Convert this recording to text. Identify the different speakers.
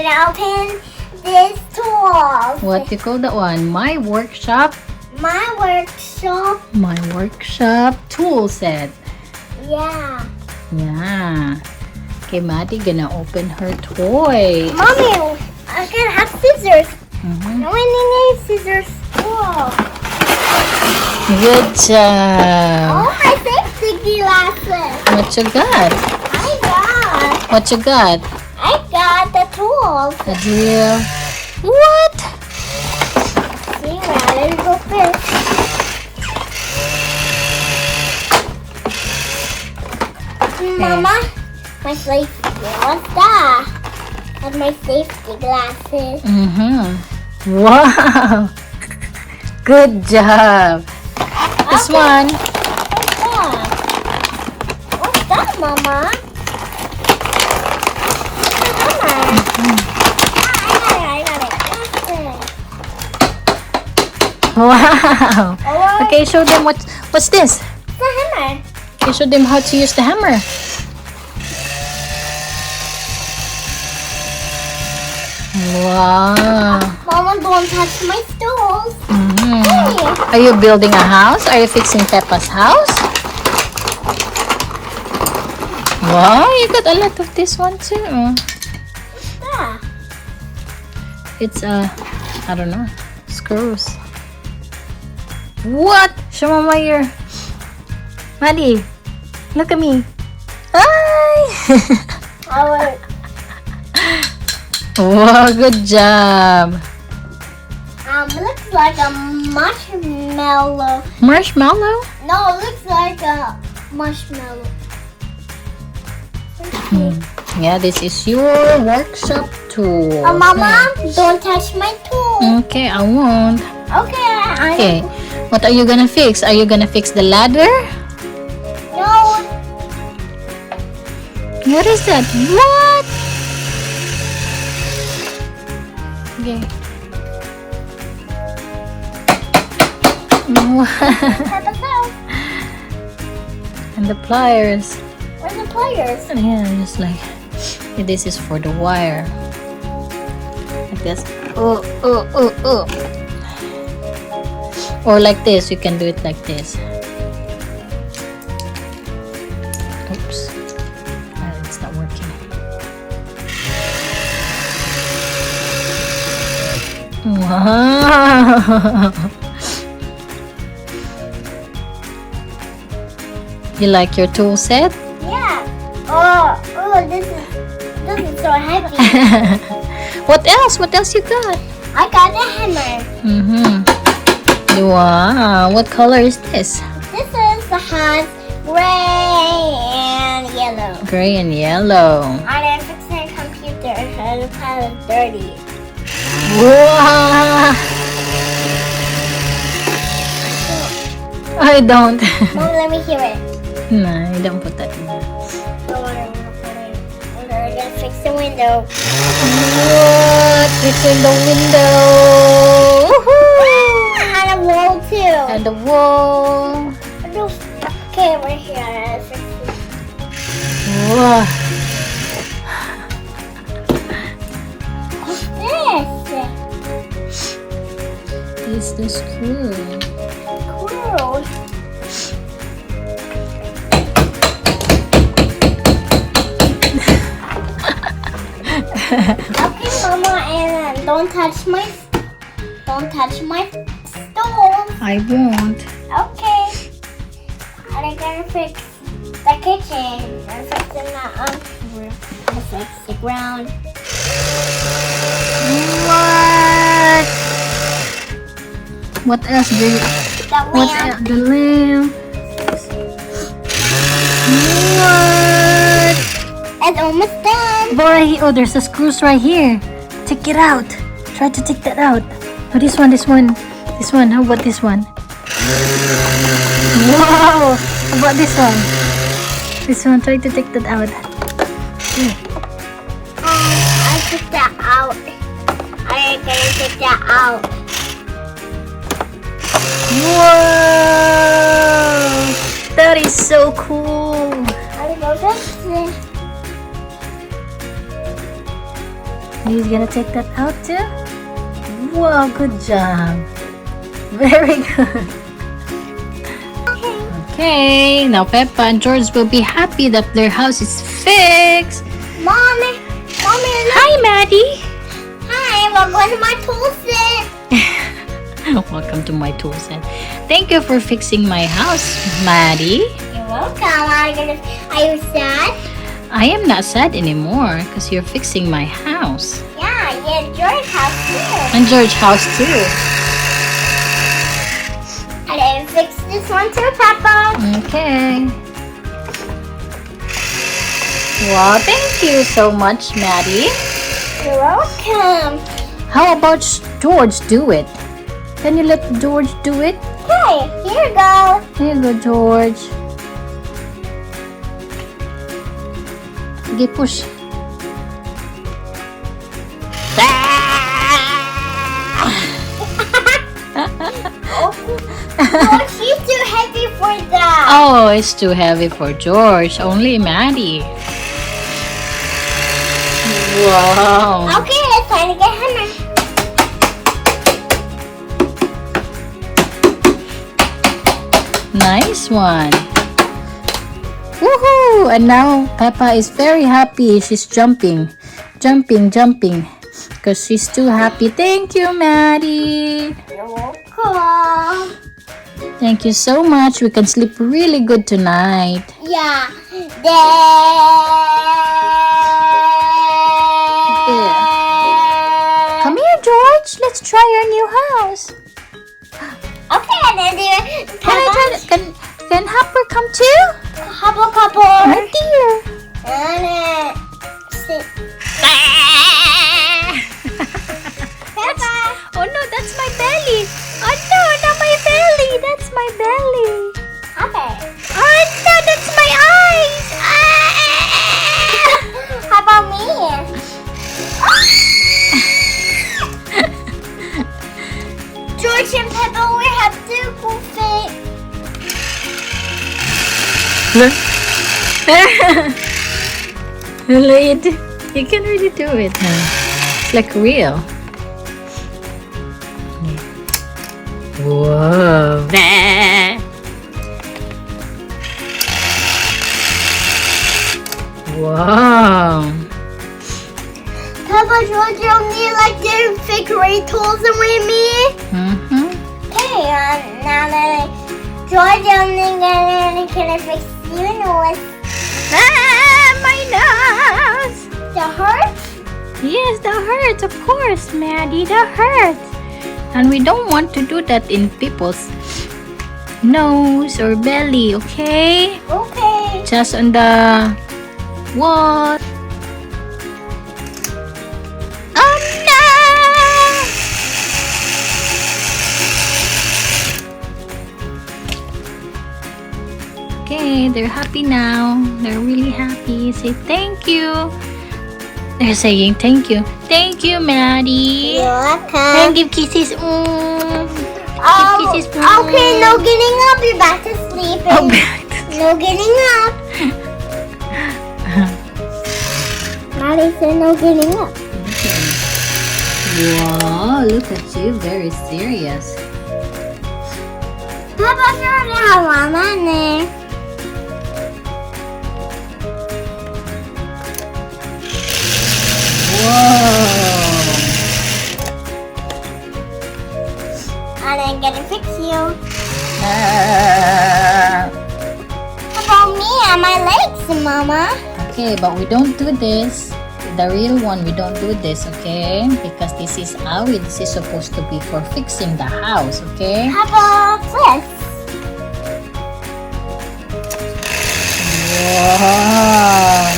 Speaker 1: gonna open this tool.
Speaker 2: What you call that one? My workshop.
Speaker 1: My workshop.
Speaker 2: My workshop tool set.
Speaker 1: Yeah.
Speaker 2: Yeah. Okay, Madi gonna open her toy.
Speaker 1: Mommy, I can have scissors.
Speaker 2: Mhm.
Speaker 1: No, I need scissors. Whoa.
Speaker 2: Good job.
Speaker 1: Oh, my safety glasses.
Speaker 2: What you got? What you got?
Speaker 1: I got the tools.
Speaker 2: A drill. What?
Speaker 1: See, well, let's go first. Mama, my safety. What's that? That's my safety glasses.
Speaker 2: Wow. Good job. This
Speaker 1: Okay.
Speaker 2: one.
Speaker 1: What's that, Mama? I got it.
Speaker 2: Wow.
Speaker 1: Oh,
Speaker 2: Okay, show them what's this.
Speaker 1: it's a hammer.
Speaker 2: Okay, show them how to use the hammer. Wow.
Speaker 1: Mama, don't touch my stools. Hey,
Speaker 2: Are you building a house? Are you fixing Peppa's house? Wow, you got a lot of this one too.
Speaker 1: yeah.
Speaker 2: It's I don't know, screws. What? Show Mama your. Madi, look at me. Hi.
Speaker 1: Our
Speaker 2: Wow, good job.
Speaker 1: looks like a marshmallow.
Speaker 2: Marshmallow?
Speaker 1: No, it looks like a marshmallow.
Speaker 2: Yeah, this is your workshop tool.
Speaker 1: Mama, don't touch my tool.
Speaker 2: Okay, I won't.
Speaker 1: Okay,
Speaker 2: Okay, what are you gonna fix? Are you gonna fix the ladder?
Speaker 1: No,
Speaker 2: What is that? What? Okay.
Speaker 1: Peppa's house.
Speaker 2: And the pliers.
Speaker 1: Where's the players?
Speaker 2: Yeah, just like this is for the wire. Like this. Oh. Or like this. You can do it like this. Oops. It's not working. Wow. You like your tool set?
Speaker 1: Yeah. Oh, this is so heavy.
Speaker 2: What else? What else you got?
Speaker 1: I got a hammer.
Speaker 2: Wow. What color is this?
Speaker 1: This is the has gray and yellow.
Speaker 2: Gray and yellow.
Speaker 1: I'm fixing a computer and it's kind of dirty.
Speaker 2: Wow. I don't.
Speaker 1: Mom, let me hear it.
Speaker 2: No, you don't put that in there.
Speaker 1: Don't worry, I'm gonna put it. We're gonna fix the window.
Speaker 2: What? It's in the window. Woohoo!
Speaker 1: And a wall too.
Speaker 2: And the wall.
Speaker 1: Okay, we're here. Let's fix it.
Speaker 2: Wow.
Speaker 1: What's this?
Speaker 2: It's the screw.
Speaker 1: Cool. Okay, Mama, and don't touch my stove.
Speaker 2: I won't.
Speaker 1: Okay. And I'm gonna fix the kitchen. I'm fixing the fix the ground.
Speaker 2: What? What else do you?
Speaker 1: The
Speaker 2: What
Speaker 1: lamp.
Speaker 2: else? The lamp. What?
Speaker 1: It's almost done.
Speaker 2: Boy, oh, there's a screws right here. Take it out. Try to take that out. Oh, this one. How about this one? Wow. How about this one? This one. Try to take that out.
Speaker 1: I took that out. I'm gonna take that out.
Speaker 2: Whoa! That is so cool.
Speaker 1: I'm gonna go fix it.
Speaker 2: He's gonna take that out too? Wow, good job. Very good. Okay, now Peppa and George will be happy that their house is fixed.
Speaker 1: Mommy, look.
Speaker 2: Hi, Maddie.
Speaker 1: Hi, welcome to my tool set.
Speaker 2: Welcome to my tool set. Thank you for fixing my house, Maddie.
Speaker 1: You're welcome. Are you sad?
Speaker 2: I am not sad anymore because you're fixing my house.
Speaker 1: Yeah, George's house too.
Speaker 2: And George's house too.
Speaker 1: And I fixed this one too, Papa.
Speaker 2: Okay. Wow, thank you so much, Maddie.
Speaker 1: You're welcome.
Speaker 2: How about George do it? Can you let George do it?
Speaker 1: Okay, here you go.
Speaker 2: Here you go, George. Okay, push.
Speaker 1: Oh, she's too heavy for that.
Speaker 2: Oh, it's too heavy for George. Only Maddie. Wow.
Speaker 1: Okay, it's time to get hammer.
Speaker 2: Nice one. Woohoo! And now Peppa is very happy. She's jumping. Because she's too happy. Thank you, Maddie.
Speaker 1: You're welcome.
Speaker 2: Thank you so much. We can sleep really good tonight.
Speaker 1: Yeah.
Speaker 2: Come here, George. Let's try our new house.
Speaker 1: Okay, then
Speaker 2: Can I try? Can Hopper come too?
Speaker 1: couple.
Speaker 2: Right there.
Speaker 1: And sit. Peppa.
Speaker 2: Oh no, that's my belly. Oh no, not my belly. That's my belly.
Speaker 1: Okay.
Speaker 2: Oh no, that's my eyes.
Speaker 1: How about me? George and Peppa, we have to go fit.
Speaker 2: You can really do it, huh? It's like real. Whoa. Wow.
Speaker 1: Peppa, George, you need like the figure tools with me.
Speaker 2: Mm-hmm.
Speaker 1: Okay, now that George, I'm gonna fix your nose.
Speaker 2: My nose.
Speaker 1: The hurt?
Speaker 2: Yes, that hurts, of course, Maddie. That hurts. And we don't want to do that in people's nose or belly, okay?
Speaker 1: Okay.
Speaker 2: Just on the wall. Oh no! Okay, they're happy now. They're really happy. Say thank you. They're saying thank you. Thank you, Maddie.
Speaker 1: You're
Speaker 2: And
Speaker 1: welcome.
Speaker 2: give kisses. Kisses.
Speaker 1: Okay, no getting up. You're back to sleeping.
Speaker 2: Oh,
Speaker 1: No getting up. Maddie said no getting up.
Speaker 2: Wow, look at you. Very serious.
Speaker 1: Papa, sure have one on there.
Speaker 2: Whoa.
Speaker 1: And I'm gonna fix you.
Speaker 2: Ah.
Speaker 1: How about me and my legs, Mama?
Speaker 2: Okay, but we don't do this. The real one, we don't do this, okay? Because this is this is supposed to be for fixing the house, okay?
Speaker 1: How about this?
Speaker 2: Wow.